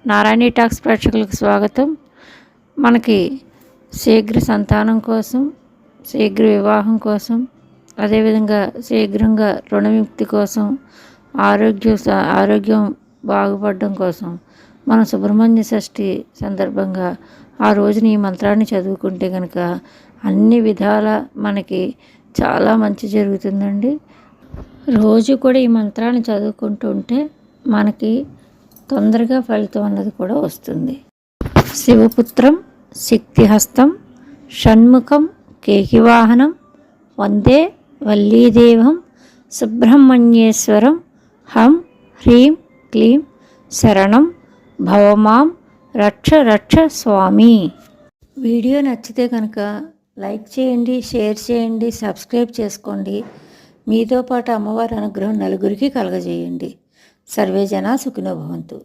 నారాయణి talks ప్రేక్షకులకు స్వాగతం. మనకి శీఘ్ర సంతానం కోసం, శీఘ్ర వివాహం కోసం, అదేవిధంగా శీఘ్రంగా రుణ విముక్తి కోసం, ఆరోగ్యం బాగుపడడం కోసం మనం సుబ్రహ్మణ్య షష్ఠి సందర్భంగా ఆ రోజున ఈ మంత్రాన్ని చదువుకుంటే కనుక అన్ని విధాల మనకి చాలా మంచి జరుగుతుందండి. రోజు కూడా ఈ మంత్రాన్ని చదువుకుంటూ ఉంటే మనకి తొందరగా ఫలితం అన్నది కూడా వస్తుంది. శివపుత్రం శక్తిహస్తం షణ్ముఖం కేకివాహనం వందే వల్లీదేవం సుబ్రహ్మణ్యేశ్వరం హం హ్రీం క్లీం శరణం భవమాం రక్ష రక్ష స్వామి. వీడియో నచ్చితే కనుక లైక్ చేయండి, షేర్ చేయండి, సబ్స్క్రైబ్ చేసుకోండి. మీతో పాటు అమ్మవారి అనుగ్రహం నలుగురికి కలగజేయండి. సర్వే జనా సుఖినో భవంతు.